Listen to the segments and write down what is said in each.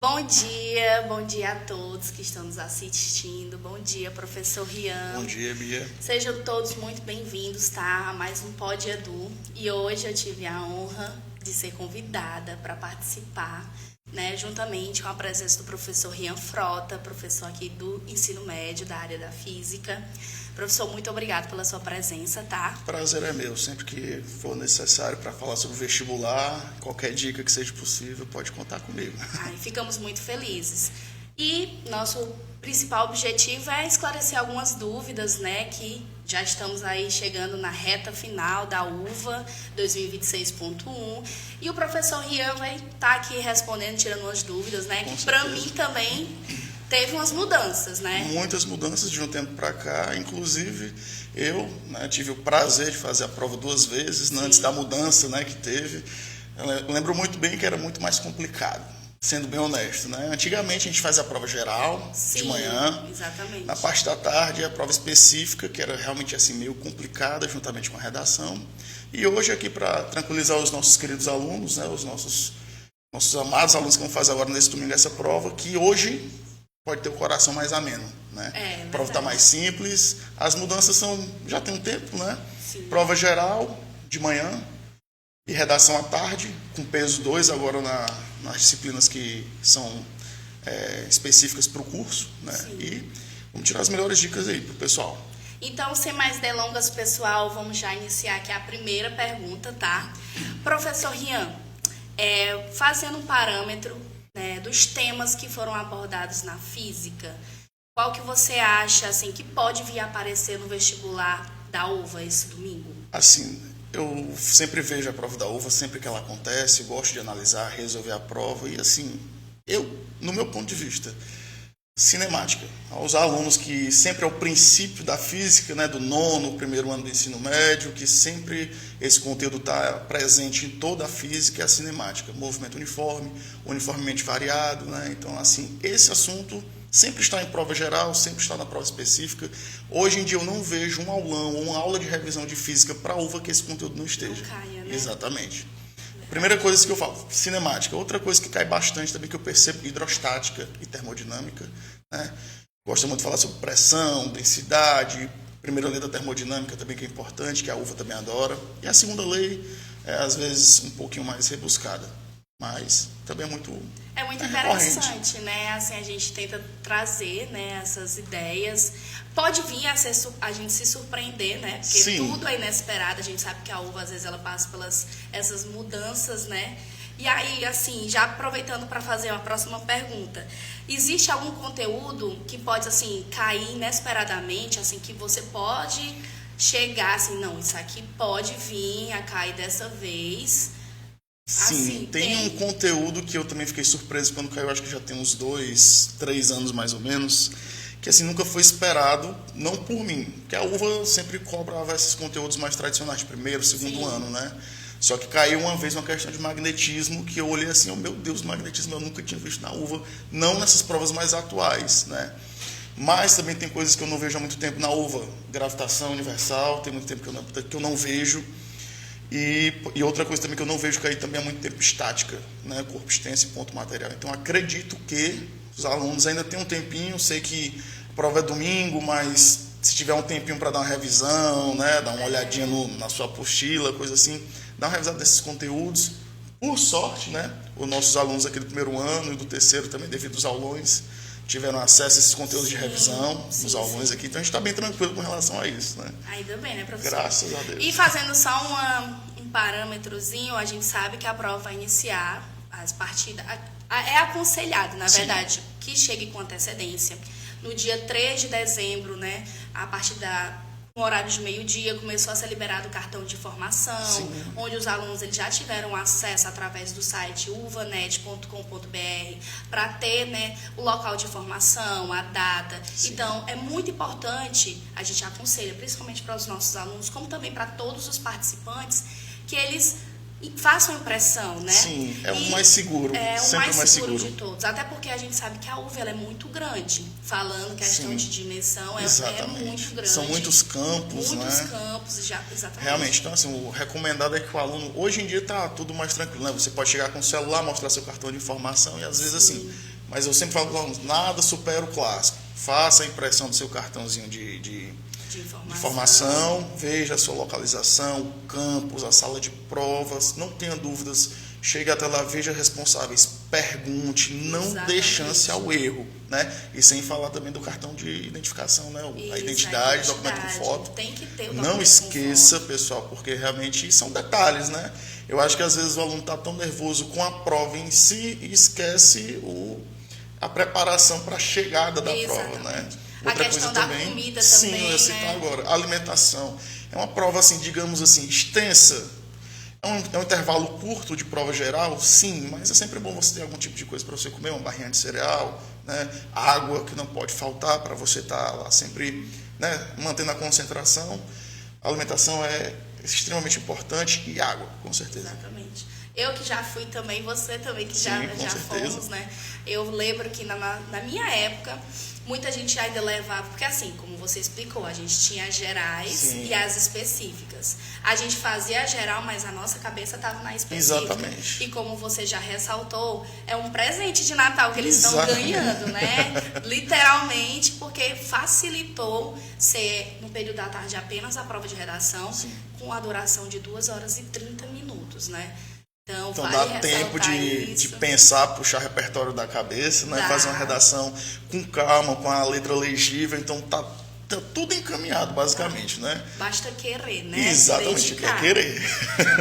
Bom dia a todos que estão nos assistindo. Bom dia, professor Rian. Bom dia, Bia. Sejam todos muito bem-vindos, tá? A mais um Pod Edu. E hoje eu tive a honra de ser convidada para participar, né, juntamente com a presença do professor Rian Frota, professor aqui do ensino médio da área da física. Professor, muito obrigado pela sua presença, tá? Prazer é meu. Sempre que for necessário para falar sobre o vestibular, qualquer dica que seja possível, pode contar comigo. Ai, ficamos muito felizes. E nosso principal objetivo é esclarecer algumas dúvidas, né, que já estamos aí chegando na reta final da UVA 2026.1. E o professor Rian vai estar aqui respondendo, tirando umas dúvidas, né, que para mim também teve umas mudanças, né? Muitas mudanças de um tempo para cá. Inclusive, eu, né, tive o prazer de fazer a prova 2 vezes, né, antes da mudança, né, que teve. Eu lembro muito bem que era muito mais complicado, sendo bem honesto, né? Antigamente a gente fazia a prova geral, Sim, de manhã. Exatamente. Na parte da tarde a prova específica, que era realmente assim meio complicada, juntamente com a redação. E hoje aqui, para tranquilizar os nossos queridos alunos, né, os nossos amados alunos que vão fazer agora nesse domingo essa prova, que hoje pode ter o coração mais ameno, né? A prova está mais simples, as mudanças já tem um tempo, né? Sim. Prova geral de manhã e redação à tarde, com peso 2 agora nas disciplinas que são específicas para o curso, né? Sim. E vamos tirar as melhores dicas aí para o pessoal. Então, sem mais delongas, pessoal, vamos já iniciar aqui a primeira pergunta, tá? Professor Rian, fazendo um parâmetro, né, dos temas que foram abordados na física, qual que você acha assim, que pode vir a aparecer no vestibular da UVA esse domingo? Assim, eu sempre vejo a prova da UVA, sempre que ela acontece, eu gosto de analisar, resolver a prova e assim, no meu ponto de vista, cinemática. Aos alunos que sempre é o princípio da física, né, do nono, primeiro ano do ensino médio, que sempre esse conteúdo está presente em toda a física, é a cinemática. Movimento uniformemente variado, né? Então, assim, esse assunto sempre está em prova geral, sempre está na prova específica. Hoje em dia eu não vejo um aulão ou uma aula de revisão de física para a UVA que esse conteúdo não esteja. Não caia, né? Exatamente. Primeira coisa que eu falo, cinemática. Outra coisa que cai bastante também, que eu percebo, hidrostática e termodinâmica, né? Gosto muito de falar sobre pressão, densidade. Primeira lei da termodinâmica também, que é importante, que a UVA também adora. E a segunda lei é, às vezes, um pouquinho mais rebuscada, mas também é muito interessante, recorrente, né? Assim, a gente tenta trazer, né, essas ideias. Pode vir a gente se surpreender, né? Porque Sim. Tudo é inesperado. A gente sabe que a UVA, às vezes, ela passa pelas essas mudanças, né? E aí, assim, já aproveitando para fazer uma próxima pergunta, existe algum conteúdo que pode, assim, cair inesperadamente, assim, que você pode chegar, assim, não, isso aqui pode vir a cair dessa vez? Sim, Assim, tem um conteúdo que eu também fiquei surpreso quando caiu, acho que já tem uns 2, 3 anos mais ou menos, que assim nunca foi esperado, não por mim, porque a UVA sempre cobrava esses conteúdos mais tradicionais, primeiro, segundo Sim. ano, né? Só que caiu uma vez uma questão de magnetismo, que eu olhei assim, oh meu Deus, magnetismo eu nunca tinha visto na UVA, não nessas provas mais atuais, né? Mas também tem coisas que eu não vejo há muito tempo na UVA, gravitação universal, tem muito tempo que eu não vejo. E outra coisa também que eu não vejo cair também há muito tempo, estática, né? Corpo extenso e ponto material. Então acredito que os alunos ainda têm um tempinho, sei que a prova é domingo, mas se tiver um tempinho para dar uma revisão, né? Dar uma olhadinha na sua apostila, coisa assim, dar uma revisada desses conteúdos. Por sorte, né? Os nossos alunos aqui do primeiro ano e do terceiro também, devido aos aulões, tiveram acesso a esses conteúdos de revisão nos aulões aqui, então a gente está bem tranquilo com relação a isso, né? Ainda bem, né, professor? Graças a Deus. E fazendo só um parâmetrozinho, a gente sabe que a prova vai iniciar as partidas. É aconselhado, na verdade, que chegue com antecedência. No dia 3 de dezembro, né, a partir no horário de meio-dia, começou a ser liberado o cartão de formação, onde os alunos eles já tiveram acesso através do site uvanet.com.br para ter, né, o local de formação, a data. Sim. Então, é muito importante, a gente aconselha, principalmente para os nossos alunos, como também para todos os participantes, que eles façam impressão, né? Sim, é o mais seguro. É o sempre mais seguro de todos. Até porque a gente sabe que a UVA ela é muito grande. Falando questão de dimensão, é muito grande. São muitos campos, né? Muitos campos, exatamente. Realmente, então assim, o recomendado é que o aluno, hoje em dia está tudo mais tranquilo, né? Você pode chegar com o celular, mostrar seu cartão de informação e às vezes assim, Mas eu sempre falo para os alunos, nada supera o clássico. Faça a impressão do seu cartãozinho de informação, veja a sua localização, o campus, a sala de provas, não tenha dúvidas, chegue até lá, veja responsáveis, pergunte, não dê chance ao erro, né? E sem falar também do cartão de identificação, né? A identidade, documento com foto. Tem que ter o não esqueça, pessoal, porque realmente são detalhes, né? Eu acho que às vezes o aluno está tão nervoso com a prova em si e esquece a preparação para a chegada da prova, né? Outra questão da comida sim, também, eu ia citar agora. A alimentação. É uma prova, assim, digamos assim, extensa. É um intervalo curto de prova geral, sim, mas é sempre bom você ter algum tipo de coisa para você comer, uma barrinha de cereal, né? Água que não pode faltar para você estar lá sempre, né, mantendo a concentração. A alimentação é extremamente importante e água, com certeza. Exatamente. Eu que já fui também, você também que já fomos, né? Eu lembro que na minha época, muita gente ainda levava, porque assim, como você explicou, a gente tinha as gerais e as específicas. A gente fazia a geral, mas a nossa cabeça estava na específica. Exatamente. E como você já ressaltou, é um presente de Natal que eles estão ganhando, né? Literalmente, porque facilitou ser, no período da tarde, apenas a prova de redação, com a duração de 2 horas e 30 minutos, né? Então vale dá tempo de pensar, puxar repertório da cabeça, né? Fazer uma redação com calma, com a letra legível. Então tá tudo encaminhado, basicamente, né? Basta querer, né? Exatamente, é querer.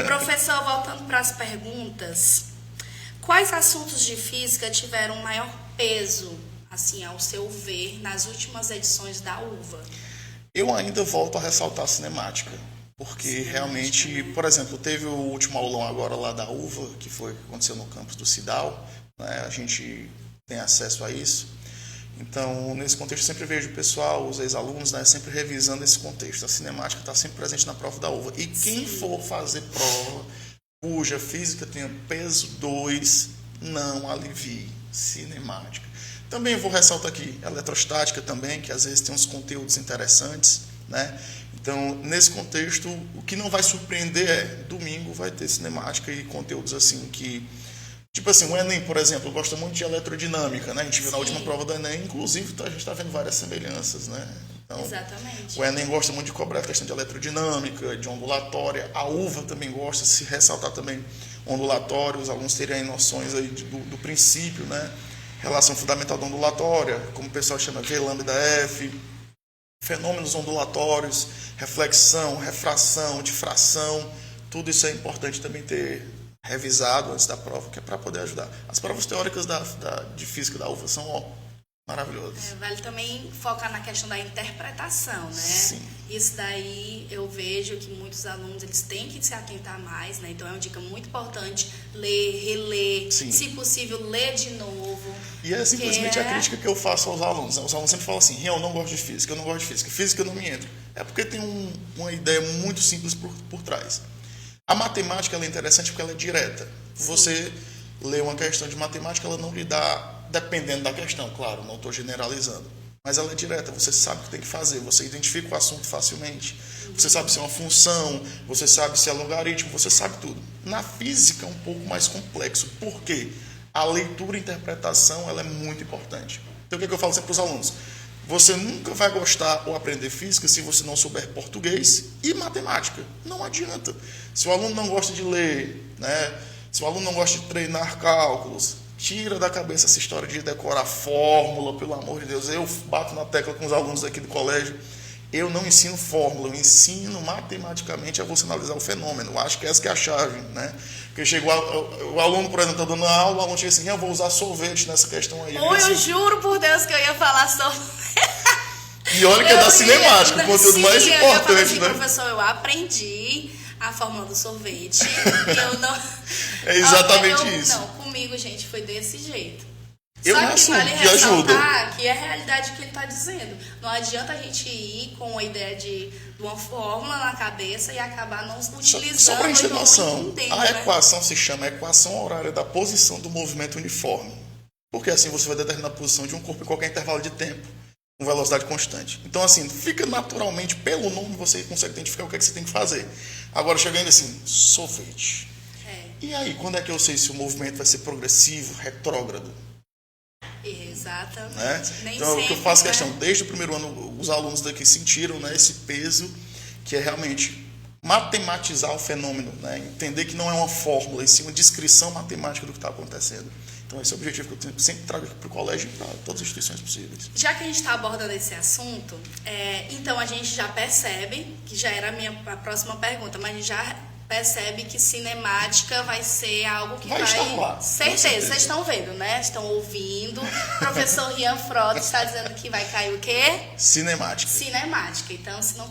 Professor, voltando para as perguntas, quais assuntos de física tiveram maior peso, assim, ao seu ver, nas últimas edições da UVA? Eu ainda volto a ressaltar a cinemática. Porque realmente, por exemplo, teve o último aulão agora lá da UVA, que aconteceu no campus do Cidal, né? A gente tem acesso a isso. Então, nesse contexto, eu sempre vejo o pessoal, os ex-alunos, né, sempre revisando esse contexto. A cinemática está sempre presente na prova da UVA. E quem for fazer prova cuja física tenha peso 2, não alivie. Cinemática. Também vou ressaltar aqui eletrostática também, que às vezes tem uns conteúdos interessantes, né? Então, nesse contexto, o que não vai surpreender é, domingo vai ter cinemática e conteúdos assim que... Tipo assim, o Enem, por exemplo, gosta muito de elerodinâmica, né? A gente viu na última prova do Enem, inclusive a gente está vendo várias semelhanças, né? Então, exatamente. O Enem gosta muito de cobrar a questão de elerodinâmica, de ondulatória. A UVA também gosta, se ressaltar também ondulatório, os alunos terem aí noções aí do princípio, né? Relação fundamental da ondulatória, como o pessoal chama V lambda F, fenômenos ondulatórios, reflexão, refração, difração, tudo isso é importante também ter revisado antes da prova, que é para poder ajudar. As provas teóricas de física da UVA são maravilhosas. Vale também focar na questão da interpretação, né? Sim. Isso daí eu vejo que muitos alunos eles têm que se atentar mais, né? Então é uma dica muito importante, ler, reler, se possível ler de novo. E é simplesmente a crítica que eu faço aos alunos, né? Os alunos sempre falam assim, eu não gosto de física, eu não gosto de física, física não me entra. É porque tem uma ideia muito simples por trás. A matemática ela é interessante porque ela é direta. Você lê uma questão de matemática, ela não lhe dá, dependendo da questão, claro, não estou generalizando, mas ela é direta, você sabe o que tem que fazer, você identifica o assunto facilmente, você sabe se é uma função, você sabe se é logaritmo, você sabe tudo. Na física é um pouco mais complexo, por quê? A leitura e interpretação ela é muito importante. Então o que eu falo sempre para os alunos? Você nunca vai gostar ou aprender física se você não souber português e matemática. Não adianta. Se o aluno não gosta de ler, né? Se o aluno não gosta de treinar cálculos, tira da cabeça essa história de decorar fórmula, pelo amor de Deus. Eu bato na tecla com os alunos aqui do colégio. Eu não ensino fórmula, eu ensino matematicamente a você analisar o fenômeno. Eu acho que essa que é a chave, né? Porque chegou o aluno, por exemplo, está dando aula, o aluno chega assim, eu vou usar sorvete nessa questão aí. Eu juro por Deus que eu ia falar sorvete. E olha que é da cinemática, o conteúdo mais importante, assim, né? Professor, eu aprendi a fórmula do sorvete. Eu não... É exatamente isso. Não, comigo, gente, foi desse jeito. Eu Só que vale que ajuda. que é a realidade que ele está dizendo. Não adianta a gente ir com a ideia de uma fórmula na cabeça e acabar não utilizando. Só para a gente ter noção, entendendo, a equação se chama equação horária da posição do movimento uniforme. Porque assim você vai determinar a posição de um corpo em qualquer intervalo de tempo, com velocidade constante. Então assim, fica naturalmente, pelo nome você consegue identificar o que é que você tem que fazer. Agora, chegando assim, sorvete. E aí, quando é que eu sei se o movimento vai ser progressivo, retrógrado? Exatamente. Né? Nem então, sempre, o que eu faço né? questão, desde o primeiro ano, os alunos daqui sentiram, né, esse peso, que é realmente matematizar o fenômeno, né? Entender que não é uma fórmula, e sim uma descrição matemática do que está acontecendo. Então, esse é o objetivo que eu sempre trago aqui para o colégio e para todas as instituições possíveis. Já que a gente está abordando esse assunto, então a gente já percebe, que já era a próxima pergunta, mas a gente já percebe que cinemática vai ser algo que Vai estar lá, com certeza. Vocês estão vendo, né? Estão ouvindo. O professor Rian Frota está dizendo que vai cair o quê? Cinemática. Cinemática. Então, se não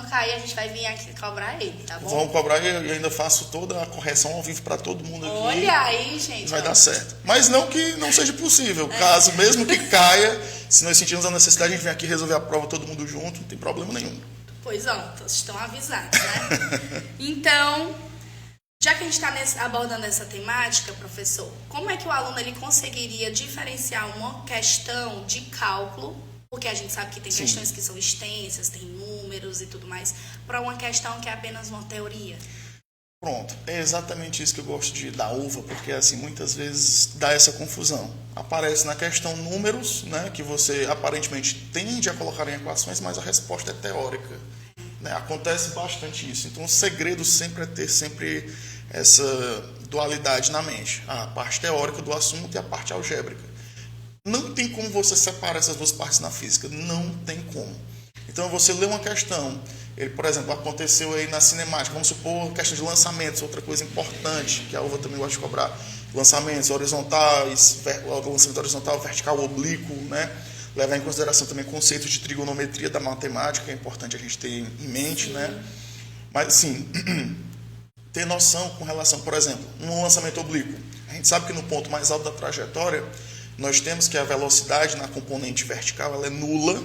cair, a gente vai vir aqui cobrar ele, tá bom? Vamos cobrar e eu ainda faço toda a correção ao vivo para todo mundo aqui. Olha aí, gente. Vai dar certo. Mas não que não seja possível. Caso mesmo que caia, se nós sentirmos a necessidade, a gente vem aqui resolver a prova todo mundo junto, não tem problema nenhum. Pois ó, estão avisados, né? Então, já que a gente está abordando essa temática, professor, como é que o aluno ele conseguiria diferenciar uma questão de cálculo, porque a gente sabe que tem Sim. questões que são extensas, tem números e tudo mais, para uma questão que é apenas uma teoria? Pronto, é exatamente isso que eu gosto da UVA, porque assim, muitas vezes dá essa confusão. Aparece na questão números, né, que você aparentemente tende a colocar em equações, mas a resposta é teórica. Né? Acontece bastante isso. Então, o segredo sempre é ter sempre essa dualidade na mente. A parte teórica do assunto e a parte algébrica. Não tem como você separar essas duas partes na física. Não tem como. Então, você lê uma questão, por exemplo, aconteceu aí na cinemática, vamos supor, questão de lançamentos, outra coisa importante, que a UVA também gosta de cobrar, lançamentos horizontais, lançamento horizontal, vertical, oblíquo, né? Levar em consideração também conceitos de trigonometria da matemática, é importante a gente ter em mente, né? Mas, assim, ter noção com relação, por exemplo, um lançamento oblíquo. A gente sabe que no ponto mais alto da trajetória, nós temos que a velocidade na componente vertical ela é nula,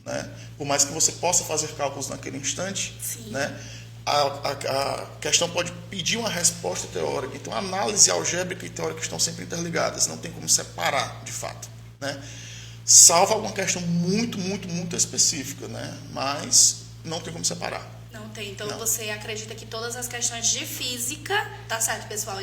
né? Por mais que você possa fazer cálculos naquele instante, né? A questão pode pedir uma resposta teórica. Então, a análise algébrica e teórica estão sempre interligadas, não tem como separar, de fato, né? Salva alguma questão muito, muito, muito específica, né? Mas não tem como separar. Não tem. Então, Não. Você acredita que todas as questões de física, tá certo, pessoal?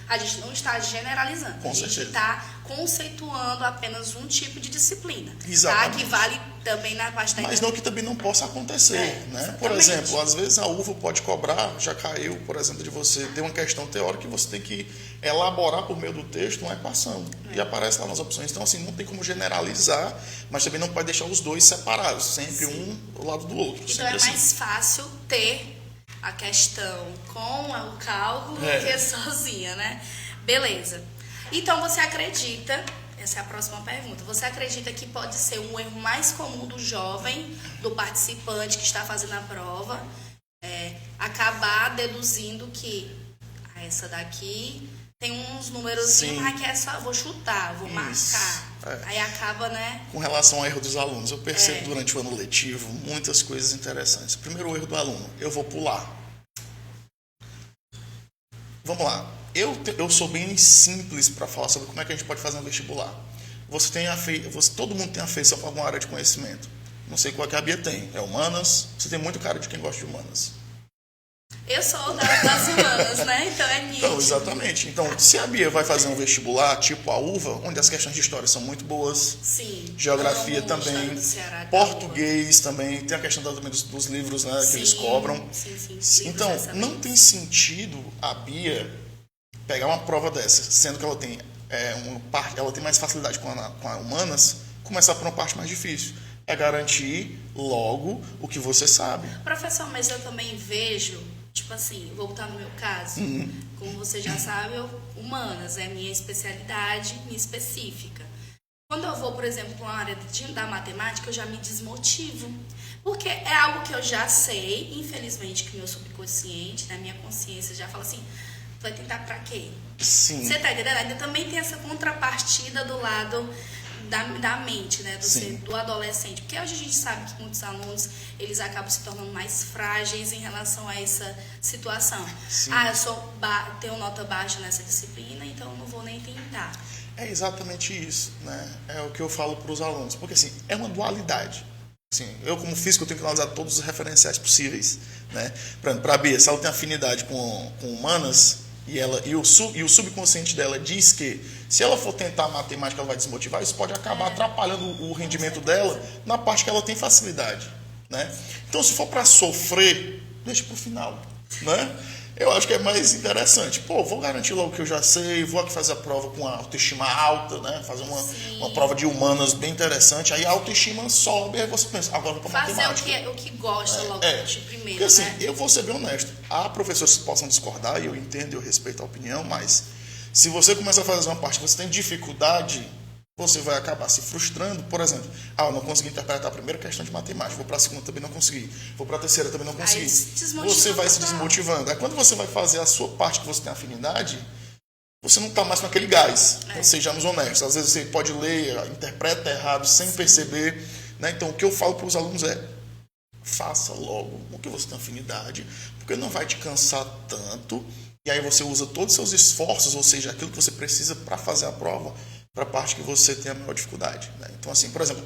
A gente não está generalizando. Com a gente certeza. está conceituando apenas um tipo de disciplina. Exatamente. Tá? Que vale também na parte da Mas não que também não possa acontecer, né? Por exatamente. exemplo, às vezes a UVA pode cobrar, já caiu, por exemplo, de você ter uma questão teórica e você tem que elaborar por meio do texto uma equação. E aparece lá nas opções. Então, assim, não tem como generalizar, mas também não pode deixar os dois separados, sempre um ao lado do outro. Então sempre é assim. mais fácil ter a questão com o cálculo do que sozinha, né? Beleza. Então você acredita, essa é a próxima pergunta, você acredita que pode ser um erro mais comum do jovem, do participante que está fazendo a prova, acabar deduzindo que essa daqui tem uns números, mas que é só, vou chutar, vou marcar. Aí acaba, né? Com relação ao erro dos alunos, eu percebo durante o ano letivo muitas coisas interessantes. Primeiro, o erro do aluno, eu vou pular. Vamos lá. Eu sou bem simples para falar sobre como é que a gente pode fazer um vestibular. Todo mundo tem afeição para alguma área de conhecimento. Não sei qual que a Bia tem. É humanas? Você tem muito cara de quem gosta de humanas. Eu sou das humanas, né? Então é nítido. Então, exatamente. Então, se a Bia vai fazer um vestibular tipo a UVA, onde as questões de história são muito boas, Sim. geografia também, Ceará, português também, tem a questão também dos livros, né, que eles cobram. Sim. Então, não tem sentido a Bia pegar uma prova dessa, sendo que ela tem ela tem mais facilidade com a humanas, começar por uma parte mais difícil. É garantir logo o que você sabe. Professor, mas eu também vejo, tipo assim, voltando no meu caso, como você já sabe, humanas é minha especialidade, minha específica. Quando eu vou, por exemplo, para uma área da matemática, eu já me desmotivo. Porque é algo que eu já sei, infelizmente, que o meu subconsciente, na minha consciência, já fala assim, tu vai tentar pra quê? Sim. Você tá entendendo? Ainda também tem essa contrapartida do lado da mente, né? Do adolescente. Porque hoje a gente sabe que muitos alunos, eles acabam se tornando mais frágeis em relação a essa situação. Sim. Eu tenho nota baixa nessa disciplina, então eu não vou nem tentar. É exatamente isso, né? É o que eu falo para os alunos. Porque, assim, é uma dualidade. Assim, eu, como físico, eu tenho que analisar todos os referenciais possíveis, né? Para a Bia, se ela tem afinidade com humanas, e o subconsciente dela diz que Se ela for tentar matemática, ela vai desmotivar, isso pode acabar atrapalhando o rendimento dela na parte que ela tem facilidade, né? Então, se for para sofrer, deixa para o final, né? Eu acho que é mais interessante. Pô, vou garantir logo que eu já sei, vou aqui fazer a prova com a autoestima alta, né? Fazer uma prova de humanas bem interessante. Aí a autoestima sobe, aí você pensa, agora vou para matemática. Fazer o que gosta logo de primeiro, porque, assim, né? eu vou ser bem honesto. Há professores que possam discordar, e eu entendo e eu respeito a opinião, mas se você começa a fazer uma parte que você tem dificuldade, você vai acabar se frustrando. Por exemplo, eu não consegui interpretar a primeira questão de matemática, vou para a segunda também não consegui, vou para a terceira também não consegui. Você vai se desmotivando. Aí quando você vai fazer a sua parte que você tem afinidade, você não está mais com aquele gás. Então, sejamos honestos. Às vezes você pode ler, interpreta errado sem perceber, né? Então o que eu falo para os alunos é: faça logo o que você tem afinidade, porque não vai te cansar tanto, e aí você usa todos os seus esforços, ou seja, aquilo que você precisa para fazer a prova, para a parte que você tem a maior dificuldade, né? Então, assim, por exemplo,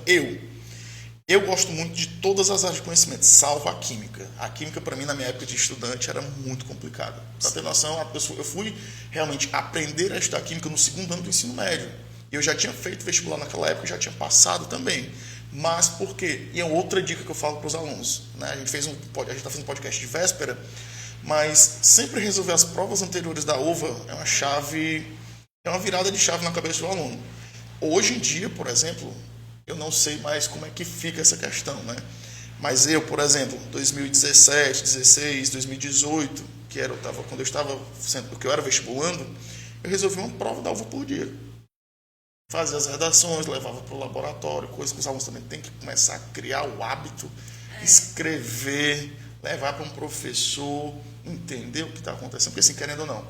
eu gosto muito de todas as áreas de conhecimento, salvo a química. A química, para mim, na minha época de estudante, era muito complicada. Para ter noção, eu fui realmente aprender a estudar química no segundo ano do ensino médio. Eu já tinha feito vestibular naquela época, já tinha passado também. Mas por quê? E é outra dica que eu falo para os alunos, né? A gente está fazendo um podcast de véspera, mas sempre resolver as provas anteriores da UVA é uma virada de chave na cabeça do aluno. Hoje em dia, por exemplo, eu não sei mais como é que fica essa questão, né? Mas eu, por exemplo, 2017, 2016, 2018, quando eu era vestibulando, eu resolvi uma prova da UVA por dia. Fazia as redações, levava para o laboratório, coisa que os alunos também têm que começar a criar o hábito, escrever, levar para um professor, entender o que está acontecendo. Porque, assim, querendo ou não,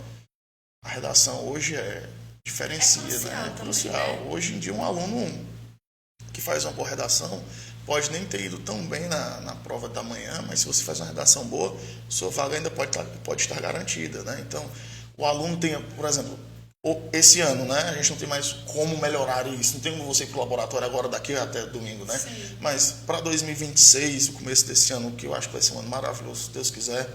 a redação hoje diferencia, né? É crucial. Também, né? Hoje em dia, um aluno que faz uma boa redação pode nem ter ido tão bem na prova da manhã, mas se você faz uma redação boa, sua vaga ainda pode estar garantida, né? Então, o aluno tem, por exemplo, esse ano, né? A gente não tem mais como melhorar isso, não tem como você ir para o laboratório agora daqui até domingo, né? Sim. Mas para 2026, o começo desse ano, que eu acho que vai ser um ano maravilhoso, se Deus quiser,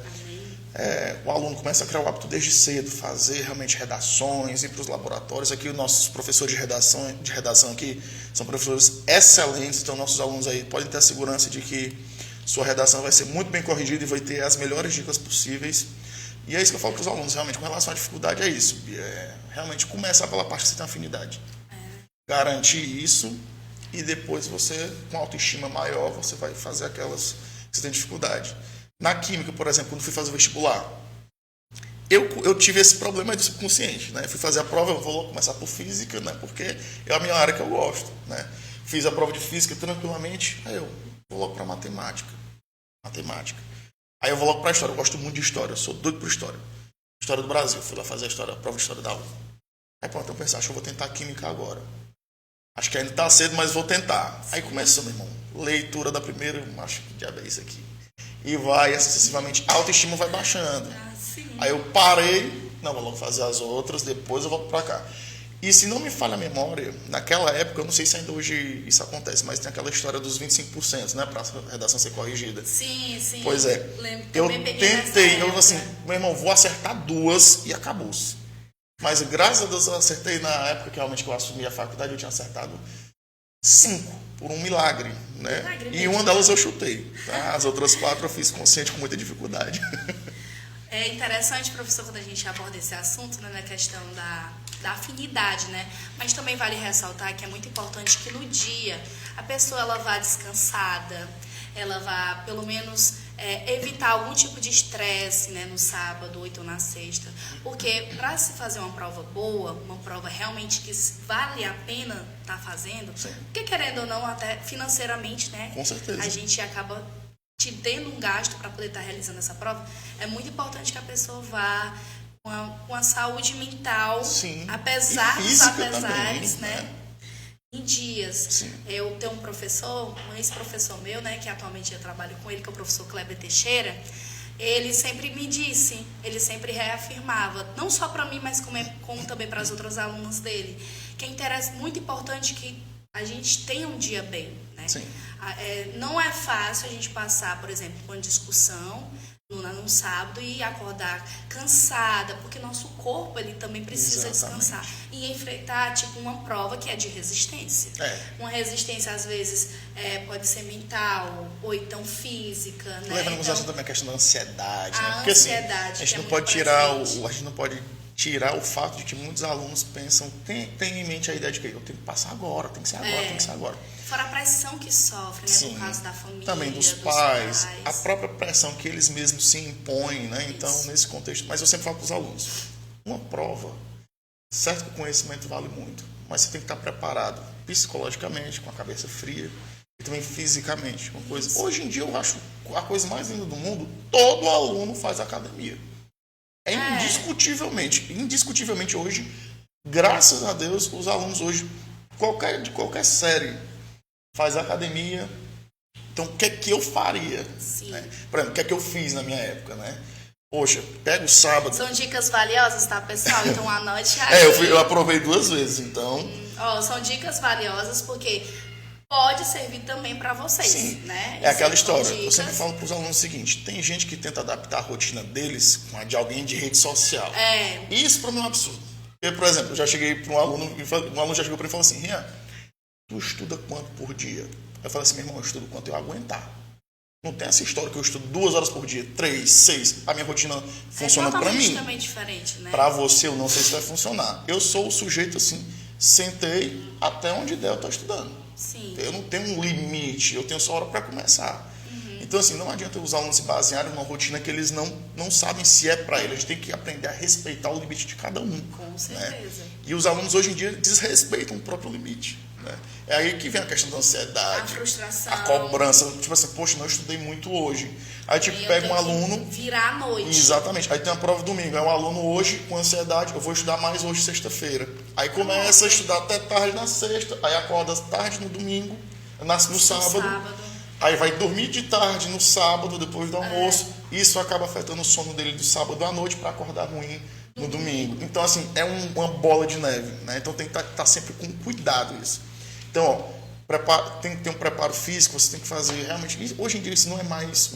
o aluno começa a criar o hábito desde cedo, fazer realmente redações, ir para os laboratórios. Aqui os nossos professores de redação aqui são professores excelentes, então nossos alunos aí podem ter a segurança de que sua redação vai ser muito bem corrigida e vai ter as melhores dicas possíveis. E é isso que eu falo para os alunos, realmente, com relação à dificuldade, é isso. Realmente começar pela parte que você tem afinidade. Garantir isso, e depois você, com autoestima maior, você vai fazer aquelas que você tem dificuldade. Na química, por exemplo, quando fui fazer o vestibular, eu tive esse problema de subconsciente, né? Fui fazer a prova, eu vou logo começar por física, né? Porque é a minha área que eu gosto, né? Fiz a prova de física tranquilamente, aí eu vou logo para matemática. Aí eu vou logo para a história, eu gosto muito de história, eu sou doido por história. História do Brasil, fui lá fazer a prova de história da UFA. Aí pronto, eu pensei, acho que eu vou tentar química agora. Acho que ainda está cedo, mas vou tentar. Aí começa, meu irmão, leitura da primeira, acho que diabo é isso aqui. E vai, sucessivamente, a autoestima vai baixando. Aí eu parei, não, vou logo fazer as outras, depois eu volto para cá. E se não me falha a memória, naquela época, eu não sei se ainda hoje isso acontece, mas tem aquela história dos 25%, né, para a redação ser corrigida. Sim. Pois é. Eu tentei, eu assim, meu irmão, vou acertar 2 e acabou-se. Mas graças a Deus eu acertei na época que realmente eu assumi a faculdade, eu tinha acertado 5, por um milagre, né? E uma delas eu chutei, tá? As outras 4 eu fiz consciente com muita dificuldade. É interessante, professor, quando a gente aborda esse assunto, né, na questão da afinidade, né? Mas também vale ressaltar que é muito importante que no dia a pessoa ela vá descansada, ela vá pelo menos evitar algum tipo de estresse, né, no sábado ou então na sexta, porque para se fazer uma prova boa, uma prova realmente que vale a pena estar fazendo, Sim. Porque querendo ou não, até financeiramente, né, com certeza, a gente acaba tendo um gasto para poder estar realizando essa prova, é muito importante que a pessoa vá com a saúde mental, Sim. apesar dos apesares, também, né? Em dias. Sim. Eu tenho um ex-professor meu, né, que atualmente eu trabalho com ele, que é o professor Kleber Teixeira. Ele sempre me disse, ele sempre reafirmava, não só para mim, mas como também para as outras alunas dele, que é muito importante que a gente tenha um dia bem, né? Sim. Não é fácil a gente passar, por exemplo, por uma discussão, num sábado e acordar cansada, porque nosso corpo ele também precisa Exatamente. descansar e enfrentar tipo uma prova que é de resistência. Uma resistência às vezes pode ser mental ou então física, né? Levando em consideração também a questão da ansiedade, né? Porque ansiedade, assim, a gente que não é pode muito tirar presente. a gente não pode tirar o fato de que muitos alunos pensam, tem em mente a ideia de que eu tenho que passar agora, tem que ser agora, tem que ser agora. Fora a pressão que sofre, né? Sim, Por causa da família, também dos pais, a própria pressão que eles mesmos se impõem, né? Então, nesse contexto, mas eu sempre falo para os alunos, uma prova, certo que o conhecimento vale muito, mas você tem que estar preparado psicologicamente, com a cabeça fria e também fisicamente. Uma coisa, hoje em dia eu acho a coisa mais linda do mundo, todo aluno faz academia. Indiscutivelmente hoje, graças a Deus, os alunos hoje, de qualquer série, faz academia. Então, o que é que eu faria? Né? Por exemplo, o que é que eu fiz na minha época, né? Poxa, pega o sábado... São dicas valiosas, tá, pessoal? Então, anote aí. eu aprovei 2 vezes, então... São dicas valiosas porque pode servir também para vocês, Sim, né? é aquela história. Dicas. Eu sempre falo para os alunos o seguinte, tem gente que tenta adaptar a rotina deles com a de alguém de rede social. Isso para mim é um absurdo. Eu, por exemplo, já cheguei para um aluno já chegou para mim e falou assim, Rian, tu estuda quanto por dia? Eu falei assim, meu irmão, eu estudo quanto eu aguentar. Não tem essa história que eu estudo 2 horas por dia, 3, 6. A minha rotina funciona para mim. É totalmente diferente, né? Para você, eu não sei se vai funcionar. Eu sou o sujeito assim, sentei, até onde der eu estou estudando. Sim. Eu não tenho um limite, eu tenho só hora para começar. Então, assim, não adianta os alunos se basearem numa rotina que eles não sabem se é para eles. A gente tem que aprender a respeitar o limite de cada um. Com certeza. Né? E os alunos hoje em dia desrespeitam o próprio limite. Né? É aí que vem a questão da ansiedade, A frustração. a cobrança. Tipo assim, poxa, não estudei muito hoje. Aí, tipo, pega um aluno... Virar à noite. Exatamente. Aí tem a prova domingo. Aí um aluno hoje, com ansiedade, eu vou estudar mais hoje, sexta-feira. Aí começa a estudar até tarde na sexta. Aí acorda tarde no domingo, no sábado. Aí vai dormir de tarde no sábado, depois do almoço. Isso acaba afetando o sono dele do sábado à noite para acordar ruim no domingo. Então, assim, é uma bola de neve, né? Então tem que estar sempre com cuidado isso. Então, tem que ter um preparo físico, você tem que fazer realmente... Hoje em dia isso não é mais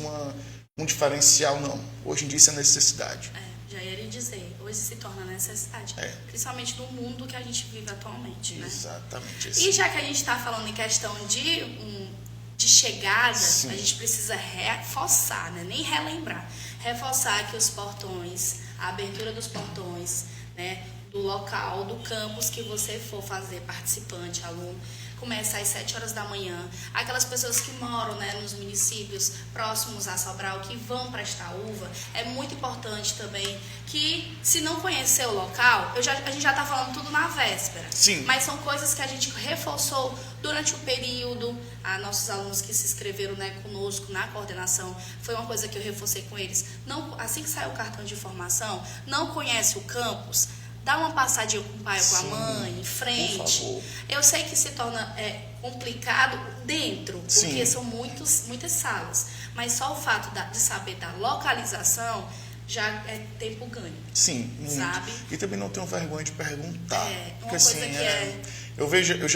um diferencial, não. Hoje em dia isso é necessidade. Já ia lhe dizer, hoje se torna necessidade. Principalmente no mundo que a gente vive atualmente, né? Exatamente. Assim. E já que a gente está falando em questão de chegada, Sim. a gente precisa reforçar, né? Nem relembrar. Reforçar que os portões, a abertura dos portões, né? Do local, do campus que você for fazer, participante, aluno, começa às 7 horas da manhã. Aquelas pessoas que moram, né, nos municípios próximos a Sobral, que vão prestar uva, é muito importante também que, se não conhecer o local, a gente já está falando tudo na véspera. Sim. Mas são coisas que a gente reforçou durante o período. Nossos alunos que se inscreveram, né, conosco na coordenação, foi uma coisa que eu reforcei com eles. Assim que sai o cartão de informação, não conhece o campus, dá uma passadinha com o pai ou com a mãe, em frente. Por favor. Eu sei que se torna complicado dentro, porque Sim. são muitas salas. Mas só o fato de saber da localização já é tempo ganho. Sim, muito. Sabe? E também não tenho vergonha de perguntar. Uma porque, coisa assim, que eu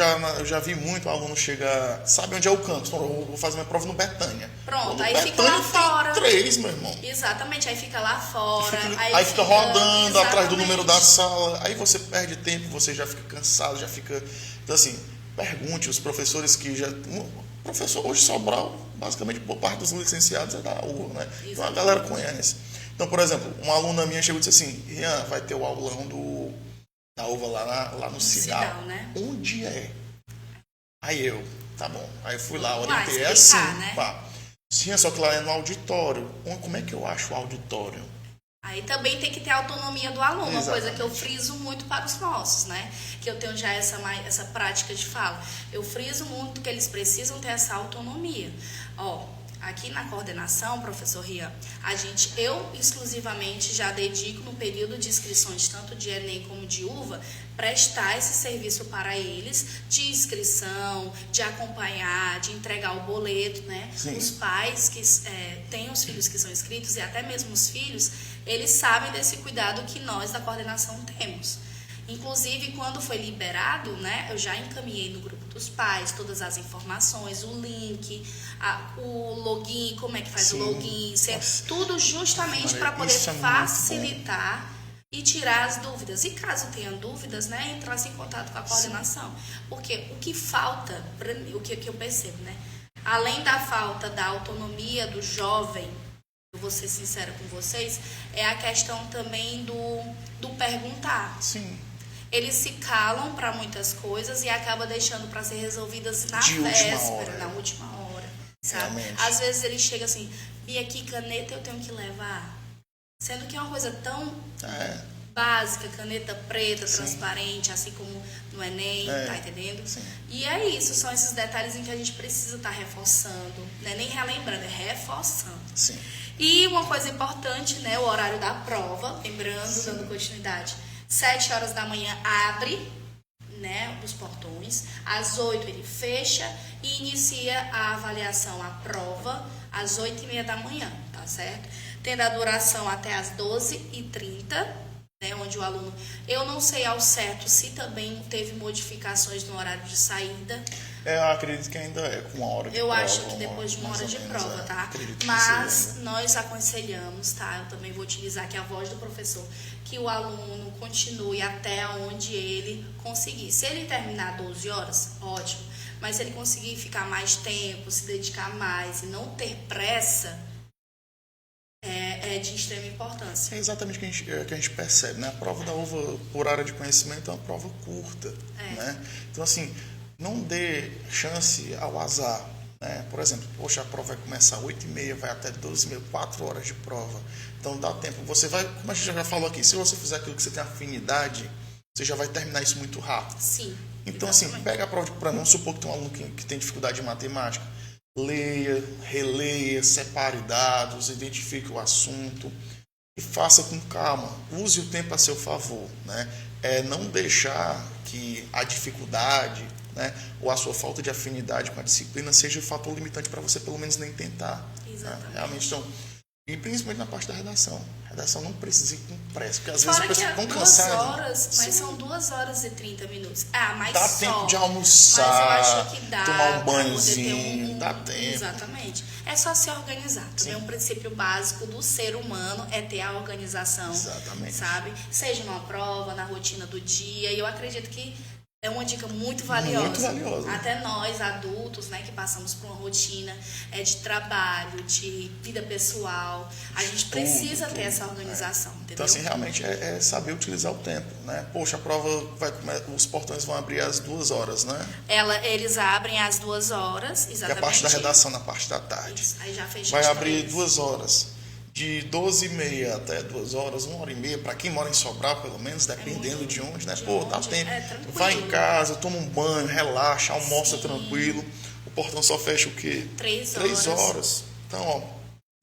já vi muito aluno chegar, sabe onde é o campus? Então, eu vou fazer minha prova no Betânia. Pronto, No aí Betânia fica lá fora. 3, meu irmão. Exatamente, aí fica lá fora. Aí fica rodando atrás do exatamente. número da sala. Aí você perde tempo, você já fica cansado, já fica... Então, assim, pergunte os professores que já... Professor, hoje Sobral, basicamente, boa parte dos licenciados é da URA, né? Então a galera conhece. Então, por exemplo, uma aluna minha chegou e disse assim, Rian, vai ter o aulão da uva lá no Cidal. Né? Onde é? Aí eu, tá bom. Aí eu fui lá, Vamos lá, orientei explicar, assim, né? pá. Sim, só que lá é no auditório. Como é que eu acho o auditório? Aí também tem que ter a autonomia do aluno, uma coisa Exatamente. que eu friso muito para os nossos, né? Que eu tenho já essa prática de fala. Eu friso muito que eles precisam ter essa autonomia. Aqui na coordenação, professor Rian, eu exclusivamente já dedico no período de inscrições, tanto de Enem como de UVA, prestar esse serviço para eles, de inscrição, de acompanhar, de entregar o boleto, né? Sim. Os pais que têm os filhos que são inscritos e até mesmo os filhos, eles sabem desse cuidado que nós da coordenação temos. Inclusive, quando foi liberado, né, eu já encaminhei no grupo dos pais todas as informações, o link, o login, como é que faz Sim. o login, Nossa. tudo justamente para poder Isso é muito facilitar e tirar as dúvidas. E caso tenha dúvidas, né, entrasse em contato com a coordenação. Porque o que falta, o que eu percebo, né, além da falta da autonomia do jovem, eu vou ser sincera com vocês, é a questão também do perguntar. Sim. Eles se calam para muitas coisas e acabam deixando para ser resolvidas na De última véspera, hora. na última hora, sabe? Realmente. Às vezes ele chega assim, Bia, que caneta eu tenho que levar? Sendo que é uma coisa tão básica, caneta preta, Sim. transparente, assim como no Enem, tá entendendo? Sim. E é isso, são esses detalhes em que a gente precisa estar reforçando, né? Nem relembrando, é reforçando. Sim. E uma coisa importante, né, o horário da prova, lembrando, dando continuidade, 7 horas da manhã abre, né, os portões, às 8 ele fecha e inicia a avaliação, a prova, às 8h30 da manhã, tá certo? Tendo a duração até às 12h30, né, onde o aluno, eu não sei ao certo se também teve modificações no horário de saída. Eu acredito que ainda é com uma hora de eu prova. Eu acho que depois de uma hora de prova, tá? Acredito que Mas seja. nós aconselhamos, tá? Eu também vou utilizar aqui a voz do professor, que o aluno continue até onde ele conseguir. Se ele terminar 12 horas, ótimo. Mas se ele conseguir ficar mais tempo, se dedicar mais e não ter pressa, é de extrema importância. É exatamente o que a gente percebe, né? A prova da UVA por área de conhecimento é uma prova curta, né? Então, assim, não dê chance ao azar, né? Por exemplo, poxa, a prova vai começar às 8h30, vai até 12h30, 4 horas de prova. Então, dá tempo. Você vai, como a gente já falou aqui, se você fizer aquilo que você tem afinidade, você já vai terminar isso muito rápido. Sim. Então, exatamente. assim, pega a prova, para não supor que tem um aluno que tem dificuldade em matemática, leia, releia, separe dados, identifique o assunto e faça com calma. Use o tempo a seu favor, né? Não deixar que a dificuldade, né, ou a sua falta de afinidade com a disciplina seja o fator limitante para você pelo menos nem tentar. Exatamente. Né? Realmente, então, e principalmente na parte da redação. A redação não precisa ir com pressa, porque às vezes Fora a pessoa que tão 2 cansada. horas, mas são 2 horas e 30 minutos. Mas Dá só. tempo de almoçar, mas eu acho que dá tomar um pra poder banhozinho, ter dá tempo. Exatamente. É só se organizar. Também um princípio básico do ser humano é ter a organização. Exatamente. Sabe? Seja numa prova, na rotina do dia. E eu acredito que é uma dica muito valiosa. Muito valiosa. Até nós, adultos, né, que passamos por uma rotina de trabalho, de vida pessoal, a gente precisa ter essa organização, entendeu? Então, assim, realmente é saber utilizar o tempo, né? Poxa, a prova os portões vão abrir às 2 horas, né? Eles abrem às 2 horas, exatamente. Que é a parte da redação na parte da tarde. Isso, aí já fecha Vai às abrir 3. 2 horas. De 12h30 até 2 horas, 1h30, para quem mora em Sobral, pelo menos, dependendo de onde, né? Dá tempo. Tranquilo. Vai em casa, toma um banho, relaxa, almoça tranquilo. O portão só fecha o quê? 3 3 horas. Então, ó,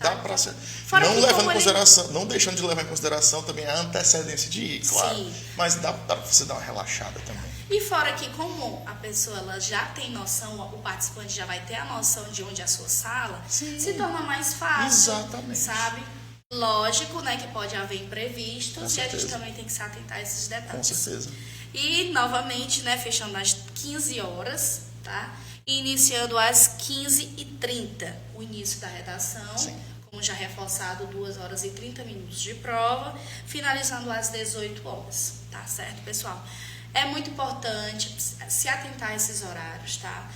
dá para ser. Fora Não que levando como em consideração, não deixando de levar em consideração também a antecedência de ir, claro. Sim. Mas dá para você dar uma relaxada também. E fora que como a pessoa ela já tem noção, o participante já vai ter a noção de onde é a sua sala, Sim. se torna mais fácil, Exatamente. sabe? Lógico, né, que pode haver imprevistos Com e a gente certeza. também tem que se atentar a esses detalhes. Com certeza. E, novamente, né, fechando às 15 horas, tá? E iniciando às 15h30, o início da redação. Sim. Como já reforçado, 2 horas e 30 minutos de prova, finalizando às 18 horas, tá certo, pessoal? É muito importante se atentar a esses horários, tá?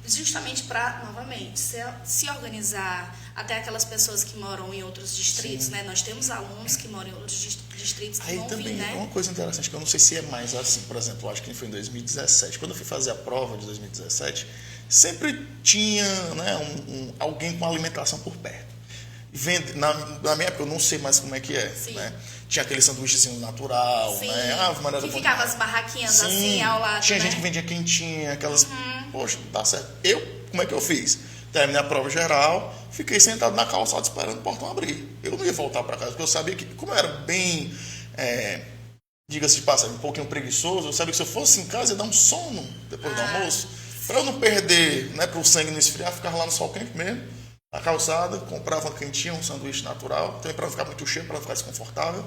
Justamente para, novamente, se organizar, até aquelas pessoas que moram em outros distritos, Sim. né? Nós temos alunos que moram em outros distritos que Aí vão também, vir, né? uma coisa interessante, que eu não sei se é mais assim, por exemplo, eu acho que foi em 2017, quando eu fui fazer a prova de 2017, sempre tinha, né, alguém com alimentação por perto. Na minha época, eu não sei mais como é que é, Sim. né? Tinha aquele sanduíchezinho natural, Sim, né? que ficava as barraquinhas Sim, assim ao lado, tinha né? gente que vendia quentinha, aquelas... Poxa, dá certo. Como é que eu fiz? Terminei a prova geral, fiquei sentado na calçada esperando o portão abrir. Eu não ia voltar para casa, porque eu sabia que, como eu era bem, diga-se de passagem, um pouquinho preguiçoso, eu sabia que se eu fosse em casa ia dar um sono depois do almoço. Para eu não perder, né, para o sangue não esfriar, ficava lá no sol quente mesmo, na calçada, comprava uma quentinha, um sanduíche natural, também para não ficar muito cheio, para não ficar desconfortável.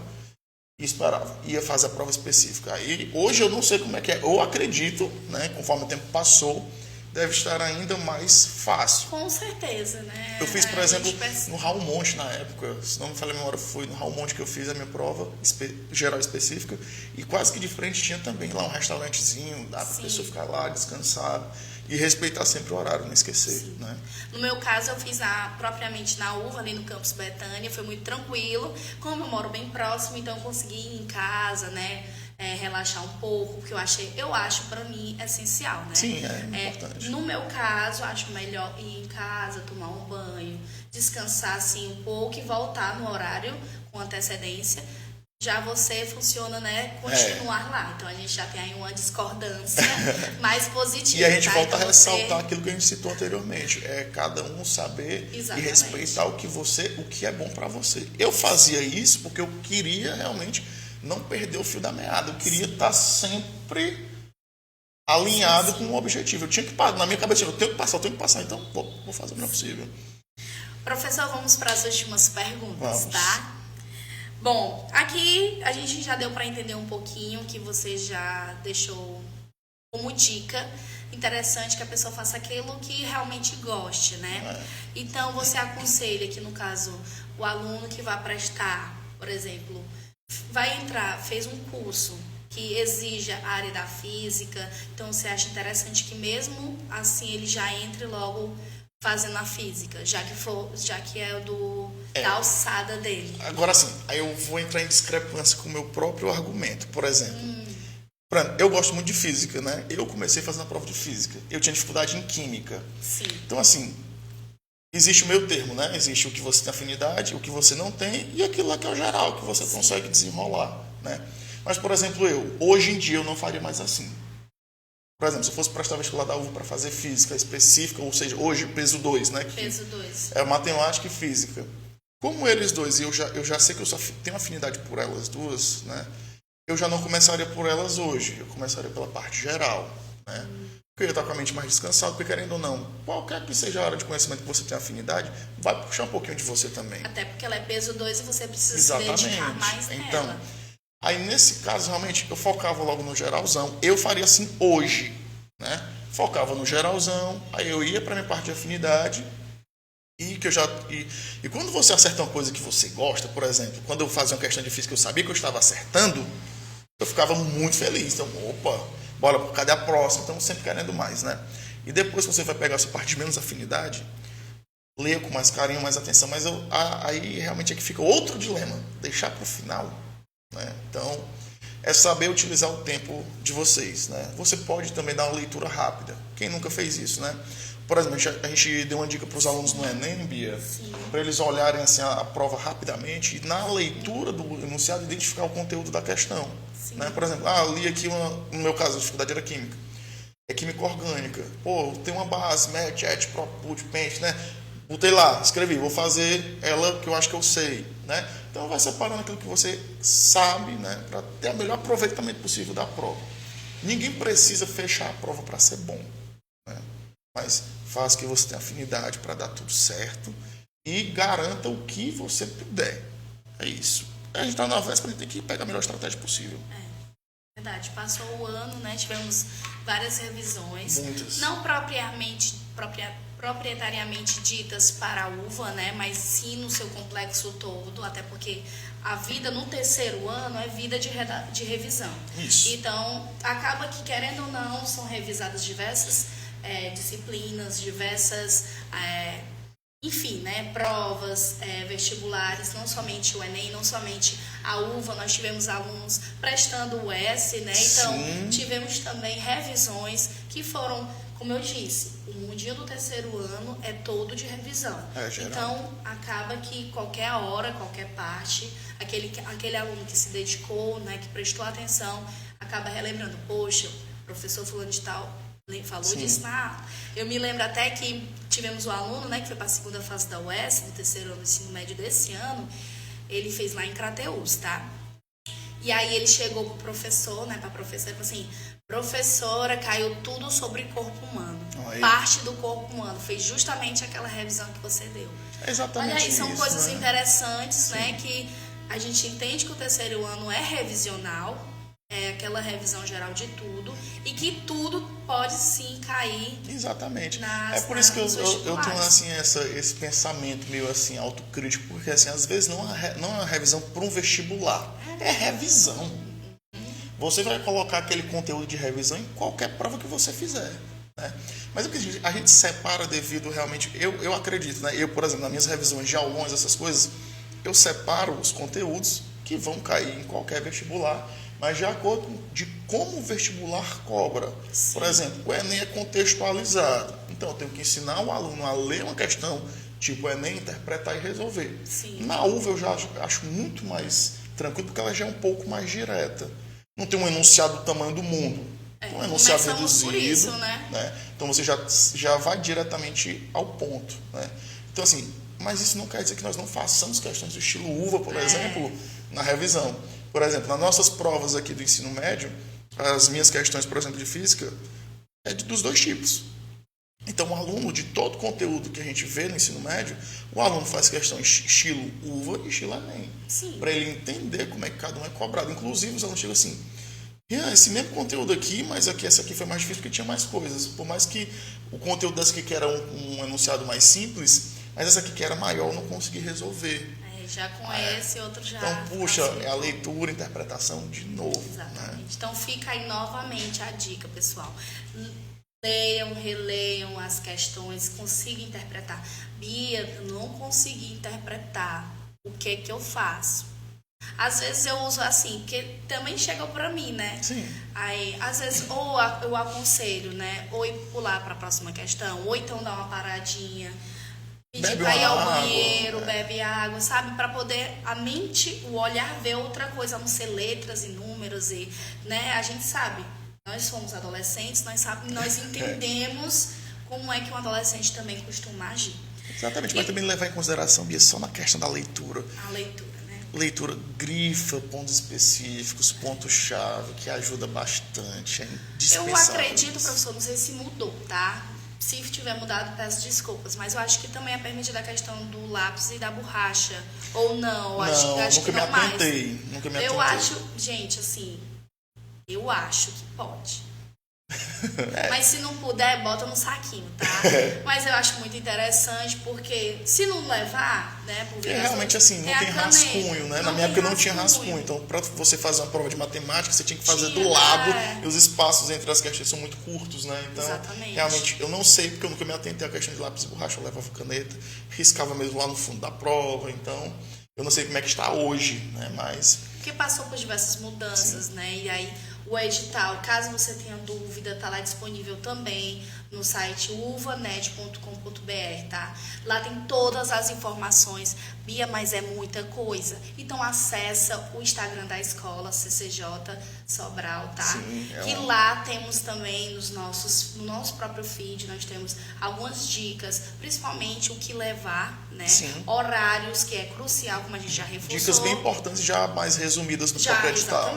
e esperava. Ia fazer a prova específica. Aí, hoje eu não sei como é que é. Eu acredito, né, conforme o tempo passou, deve estar ainda mais fácil. Com certeza, né? Eu fiz, por exemplo, no Raul Monte na época, se não me falha a memória, foi no Raul Monte que eu fiz a minha prova geral específica, e quase que de frente tinha também lá um restaurantezinho, dá para a pessoa ficar lá, descansar e respeitar sempre o horário, não esquecer, né? No meu caso, eu fiz propriamente na UVA, ali no Campus Betânia, foi muito tranquilo. Como eu moro bem próximo, então eu consegui ir em casa, né? Relaxar um pouco, porque eu acho para mim essencial, né? Sim, é importante. No meu caso, acho melhor ir em casa, tomar um banho, descansar assim um pouco e voltar no horário com antecedência. Já você funciona, né? Continuar lá. Então a gente já tem aí uma discordância mais positiva. E a gente volta então, a ressaltar aquilo que a gente citou anteriormente. É cada um saber Exatamente. E respeitar o que é bom para você. Eu fazia isso porque eu queria realmente não perder o fio da meada. Eu queria estar sempre alinhado com o objetivo. Eu tinha que passar, na minha cabeça, eu tenho que passar, então vou fazer o melhor possível. Professor, vamos para as últimas perguntas, Vamos. tá? Bom, aqui a gente já deu para entender um pouquinho que você já deixou como dica interessante que a pessoa faça aquilo que realmente goste, né? Então, você aconselha que, no caso, o aluno que vai prestar, por exemplo, vai entrar, fez um curso que exija a área da física, então você acha interessante que mesmo assim ele já entre logo fazendo a física, já que é da alçada dele. Agora sim, aí eu vou entrar em discrepância com o meu próprio argumento. Por exemplo, eu gosto muito de física, né? Eu comecei fazendo a prova de física. Eu tinha dificuldade em química. Sim. Então, assim, existe o meio termo, né? Existe o que você tem afinidade, o que você não tem e aquilo lá que é o geral, que você consegue desenrolar, né? Mas, por exemplo, hoje em dia, eu não faria mais assim. Por exemplo, se eu fosse prestar vestibular da UVA para fazer física específica, ou seja, hoje peso 2, né? Peso 2. É matemática e física. Como eles dois, eu já sei que eu só tenho afinidade por elas duas, né? Eu já não começaria por elas hoje. Eu começaria pela parte geral, né? Porque eu ia estar com a mente mais descansada, porque querendo ou não, qualquer que seja a área de conhecimento que você tem afinidade, vai puxar um pouquinho de você também. Até porque ela é peso 2 e você precisa Exatamente. se dedicar mais nela. Então, aí nesse caso, realmente, eu focava logo no geralzão. Eu faria assim hoje, né? Focava no geralzão, aí eu ia para minha parte de afinidade e quando você acerta uma coisa que você gosta, por exemplo, quando eu fazia uma questão de física, eu sabia que eu estava acertando, eu ficava muito feliz. Então, opa, bora, cadê a próxima? Então, sempre querendo mais, né? E depois que você vai pegar a sua parte de menos afinidade, leia com mais carinho, mais atenção. Mas aí realmente é que fica outro dilema, deixar para o final, né? Então, é saber utilizar o tempo de vocês, né? Você pode também dar uma leitura rápida. Quem nunca fez isso, né? Por exemplo, a gente deu uma dica para os alunos no Enem, Bia, para eles olharem assim, a prova rapidamente e na leitura do enunciado identificar o conteúdo da questão. Né? Por exemplo, li aqui, no meu caso, a dificuldade era química. É química orgânica. Pô, tem uma base, MET, ET, PROPUT, PENT, né? Botei lá, escrevi, vou fazer ela que eu acho que eu sei, né? Então vai separando aquilo que você sabe, né? Para ter o melhor aproveitamento possível da prova. Ninguém precisa fechar a prova para ser bom, né? Mas faça que você tenha afinidade para dar tudo certo e garanta o que você puder. É isso. A gente está na véspera, a gente tem que pegar a melhor estratégia possível. Verdade. Passou o ano, né? Tivemos várias revisões. Muitas. Não proprietariamente ditas para a UVA, né? Mas sim no seu complexo todo, até porque a vida no terceiro ano é vida de revisão. Isso. Então, acaba que, querendo ou não, são revisadas diversas disciplinas, diversas, enfim, né, provas, vestibulares, não somente o Enem, não somente a UVA, nós tivemos alunos prestando o S, né? Então, Sim. tivemos também revisões que foram, como eu disse, o mundinho do terceiro ano é todo de revisão. Geral. Então, acaba que qualquer hora, qualquer parte, aquele aluno que se dedicou, né, que prestou atenção, acaba relembrando, poxa, o professor fulano de tal falou Sim. disso. Eu me lembro até que tivemos um aluno, né, que foi para a segunda fase da UES, do terceiro ano do ensino médio desse ano, ele fez lá em Crateús, tá? E aí ele chegou pro professor, né, pra professora, e falou assim, professora, caiu tudo sobre corpo humano. Parte do corpo humano, fez justamente aquela revisão que você deu. É exatamente Olha aí, são isso, coisas né? interessantes, né, que A gente entende que o terceiro ano é revisional, é aquela revisão geral de tudo, e que tudo pode sim cair. Exatamente. Nas, é por isso que eu nos tenho vestibulares. assim, esse pensamento meio assim autocrítico, porque assim, às vezes não é uma revisão para um vestibular, é revisão. Você vai colocar aquele conteúdo de revisão em qualquer prova que você fizer. Né? Mas o que a gente separa devido realmente, eu acredito, né? Eu, por exemplo, nas minhas revisões de aulões, essas coisas, eu separo os conteúdos que vão cair em qualquer vestibular, mas de acordo de como o vestibular cobra. Sim. Por exemplo, o Enem é contextualizado. Então, eu tenho que ensinar o aluno a ler uma questão, tipo o Enem, interpretar e resolver. Sim. Na UVA eu já acho muito mais tranquilo, porque ela já é um pouco mais direta. Não tem um enunciado do tamanho do mundo. Tem um enunciado reduzido. Por isso, né? Então, você já vai diretamente ao ponto. Né? Então, assim, mas isso não quer dizer que nós não façamos questões do estilo UVA, por exemplo, na revisão. Por exemplo, nas nossas provas aqui do ensino médio, as minhas questões, por exemplo, de física, é dos dois tipos. Então, o aluno, de todo o conteúdo que a gente vê no ensino médio, o aluno faz questão estilo UVA e estilo Enem. Para ele entender como é que cada um é cobrado. Inclusive, os alunos chegam assim, esse mesmo conteúdo aqui, mas essa aqui foi mais difícil porque tinha mais coisas. Por mais que o conteúdo dessa aqui que era um enunciado mais simples, mas essa aqui que era maior eu não consegui resolver. Já conhece, outro já. Então, puxa, é a leitura, interpretação de novo. Exatamente. Né? Então, fica aí novamente a dica, pessoal. Leiam, releiam as questões, consigam interpretar. Bia, eu não consegui interpretar. O que é que eu faço? Às vezes eu uso assim, porque também chega pra mim, né? Sim. Aí, às vezes, ou eu aconselho, né? Ou ir pular pra próxima questão, ou então dar uma paradinha. Pedir pra ir ao banheiro, bebe água, sabe? Para poder a mente, o olhar ver outra coisa, a não ser letras e números. E, né? A gente sabe, nós somos adolescentes, nós entendemos como é que um adolescente também costuma agir. Exatamente, mas também levar em consideração, Bia, só na questão da leitura. A leitura, né? Leitura, grifa pontos específicos, pontos-chave, que ajuda bastante. É indispensável. Eu acredito, professor, não sei se mudou, tá? Se tiver mudado, peço desculpas, mas eu acho que também é permitida a questão do lápis e da borracha. Ou não, acho que não mais. Nunca me atentei. Eu acho, gente, assim, eu acho que pode. Mas se não puder, bota no saquinho, tá? Mas eu acho muito interessante, porque se não levar, né, por realmente assim, não tem rascunho, né? Na minha época não tinha rascunho. Então, para você fazer uma prova de matemática, você tinha que fazer do lado, e os espaços entre as questões são muito curtos, né? Então, realmente, eu não sei, porque eu nunca me atentei à questão de lápis e borracha, eu levava caneta, riscava mesmo lá no fundo da prova, então, eu não sei como é que está hoje, né? Mas... Porque passou por diversas mudanças, né? E aí, o edital, caso você tenha dúvida, está lá disponível também no site uvanet.com.br, tá? Lá tem todas as informações. Bia, mas é muita coisa. Então, acessa o Instagram da escola, CCJ Sobral, tá? Sim, que lá temos também no nosso próprio feed, nós temos algumas dicas, principalmente o que levar, né? Sim. Horários, que é crucial, como a gente já reforçou. Dicas bem importantes, já mais resumidas no próprio edital.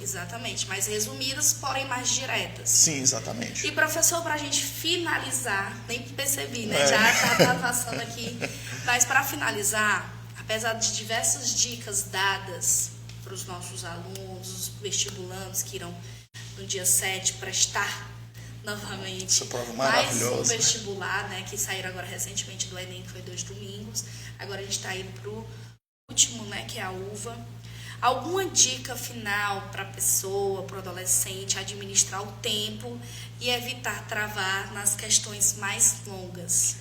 Exatamente. Mais resumidas, porém mais diretas. Sim, exatamente. E, professor, para a gente finalizar, nem percebi, né? Já tá passando aqui. Mas para finalizar, apesar de diversas dicas dadas para os nossos alunos, os vestibulandos que irão no dia 7 prestar novamente essa prova mais um maravilhosa, vestibular, né? Que saíram agora recentemente do Enem, que foi 2 domingos. Agora a gente está indo para o último, né? Que é a UVA. Alguma dica final para a pessoa, para o adolescente, administrar o tempo e evitar travar nas questões mais longas?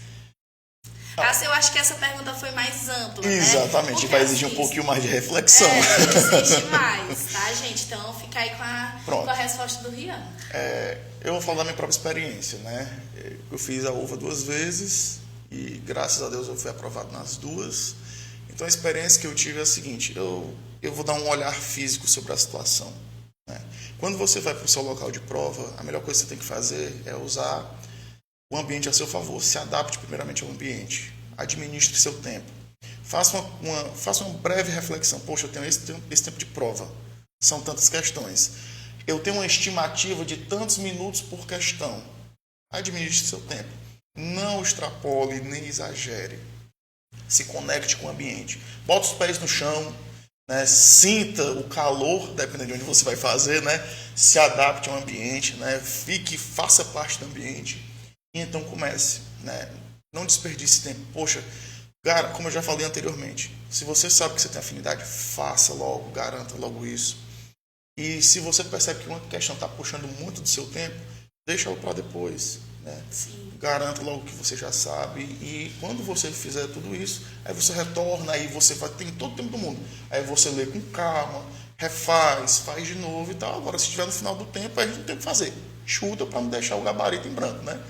Eu acho que essa pergunta foi mais ampla, exatamente, né? Porque vai exigir um pouquinho mais de reflexão. Exige mais, tá, gente? Então, fica aí com a resposta do Rian. Eu vou falar da minha própria experiência, né? Eu fiz a UVA 2 vezes e, graças a Deus, eu fui aprovado nas 2. Então, a experiência que eu tive é a seguinte, eu vou dar um olhar físico sobre a situação. Né? Quando você vai para o seu local de prova, a melhor coisa que você tem que fazer é usar o ambiente a seu favor. Se adapte primeiramente ao ambiente. Administre seu tempo. Faça uma breve reflexão. Poxa, eu tenho esse tempo de prova. São tantas questões. Eu tenho uma estimativa de tantos minutos por questão. Administre seu tempo. Não extrapole nem exagere. Se conecte com o ambiente. Bota os pés no chão. né? Sinta o calor, dependendo de onde você vai fazer, né? Se adapte ao ambiente, né? Faça parte do ambiente e então comece, né? Não desperdice tempo. Poxa, cara, como eu já falei anteriormente, se você sabe que você tem afinidade, faça logo, garanta logo isso. E se você percebe que uma questão está puxando muito do seu tempo, deixa-o para depois, né? Sim. Garanta logo que você já sabe e quando você fizer tudo isso, aí você retorna, aí você tem todo o tempo do mundo. Aí você lê com calma, refaz, faz de novo e tal. Agora, se estiver no final do tempo, a gente não tem o que fazer. Chuta para não deixar o gabarito em branco, né?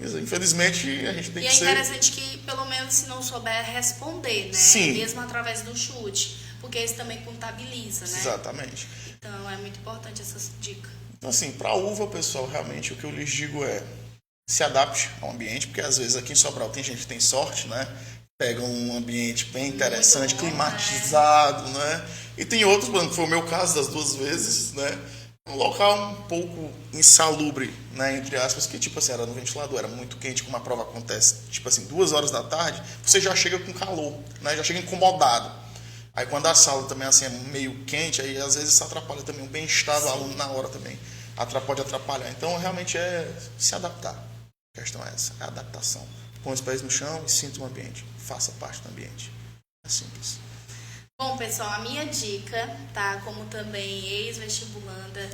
Infelizmente, a gente tem que ser... E é interessante que, pelo menos, se não souber responder, né? Sim. Mesmo através do chute, porque isso também contabiliza, né? Exatamente. Então, é muito importante essa dica. Então, assim, para a uva, pessoal, realmente o que eu lhes digo é se adapte ao ambiente, porque às vezes aqui em Sobral tem gente que tem sorte, né? Pega um ambiente bem interessante, bom, climatizado, né? E tem outros, que foi o meu caso das 2 vezes, né? Um local um pouco insalubre, né? Entre aspas, que tipo assim, era no ventilador, era muito quente, como a prova acontece, tipo assim, 2 horas da tarde, você já chega com calor, né? Já chega incomodado. Aí quando a sala também assim, é meio quente, aí às vezes isso atrapalha também o bem-estar do aluno na hora também. Pode atrapalhar. Então realmente é se adaptar. A questão é essa, é a adaptação. Põe os pés no chão e sinta o ambiente. Faça parte do ambiente. É simples. Bom, pessoal, a minha dica, tá? Como também ex-vestibulanda,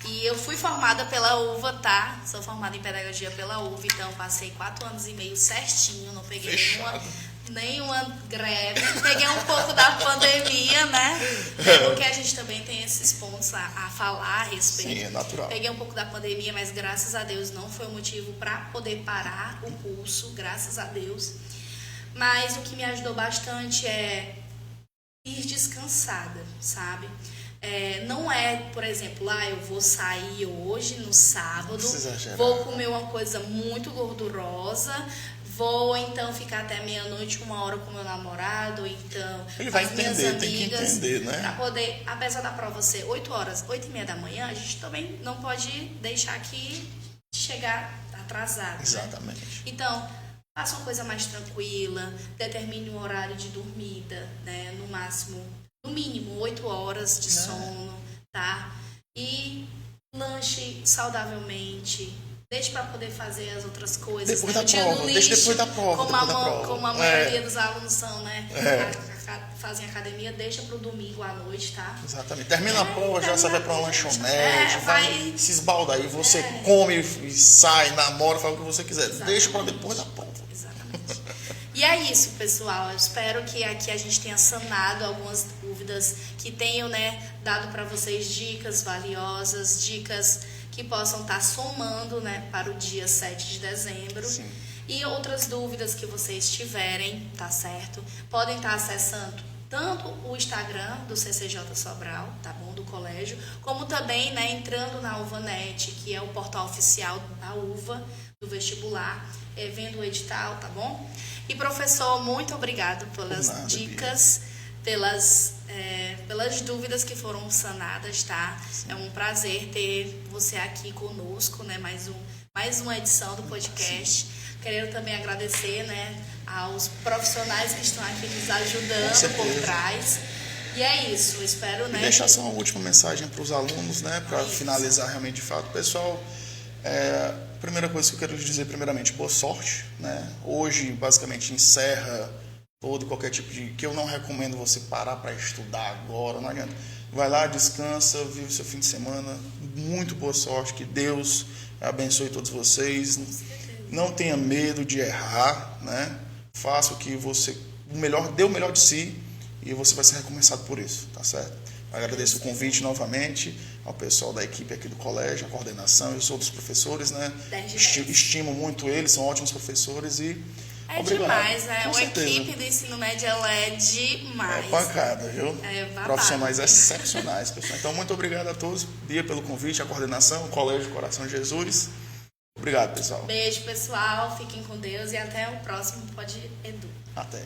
e eu fui formada pela UVA, tá? Sou formada em pedagogia pela UVA, então passei 4 anos e meio certinho, não peguei nenhuma greve, peguei um pouco da pandemia, né? Porque a gente também tem esses pontos a falar a respeito. Sim, é natural. Peguei um pouco da pandemia, mas graças a Deus não foi um motivo para poder parar o curso, graças a Deus. Mas o que me ajudou bastante é ir descansada, sabe? Não é, por exemplo, eu vou sair hoje no sábado, vou comer uma coisa muito gordurosa, vou então ficar até meia-noite, 1h com meu namorado, então ele com vai as entender, minhas amigas, tem que entender, né? Pra poder, apesar da prova ser 8h, 8h30 da manhã, a gente também não pode deixar aqui chegar atrasado. Exatamente. Né? Então, faça uma coisa mais tranquila, determine um horário de dormida, né? No mínimo 8 horas de sono, tá? E lanche saudavelmente. Deixe para poder fazer as outras coisas. Depois né? da prova, deixa depois da prova. Como a maioria dos alunos são, né? Fazem academia, deixa para o domingo à noite, tá? Exatamente. Termina a prova, já você vai para uma lanchonete, vai se esbalda aí, você come e sai, namora, faz o que você quiser. Exatamente. Deixa para depois da prova. Exatamente. E é isso, pessoal. Eu espero que aqui a gente tenha sanado algumas dúvidas, que tenham, né, dado para vocês dicas valiosas, dicas que possam estar somando, né, para o dia 7 de dezembro. Sim. E outras dúvidas que vocês tiverem, tá certo? Podem estar acessando tanto o Instagram do CCJ Sobral, tá bom, do colégio, como também, né, entrando na UVANet, que é o portal oficial da UVA, do vestibular, vendo o edital, tá bom? E professor, muito obrigado pelas dicas, pelas dúvidas que foram sanadas, tá? Sim. É um prazer ter você aqui conosco, né? Mais uma edição do podcast. Sim. Quero também agradecer, né, aos profissionais que estão aqui nos ajudando por trás. E é isso, eu espero, né? E deixar só uma última mensagem para os alunos, né? Para finalizar realmente de fato. Pessoal, primeira coisa que eu quero lhes dizer, primeiramente, boa sorte, né? Hoje, basicamente, encerra todo e qualquer tipo de... que eu não recomendo você parar para estudar agora, não adianta. Vai lá, descansa, vive seu fim de semana. Muito boa sorte, que Deus abençoe todos vocês. Não tenha medo de errar, né? Faça o que você... dê o melhor de si e você vai ser recompensado por isso, tá certo? Agradeço o convite novamente ao pessoal da equipe aqui do colégio, a coordenação e os outros professores, né? Estimo muito eles, são ótimos professores e obrigado. Demais, né? A equipe do ensino médio, ela é demais. É pancada, viu? Babado. Profissionais excepcionais, pessoal. Então, muito obrigado a todos, Bia, pelo convite, a coordenação, o Colégio Coração de Jesus. Obrigado, pessoal. Beijo, pessoal. Fiquem com Deus e até o próximo Pod Edu. Até.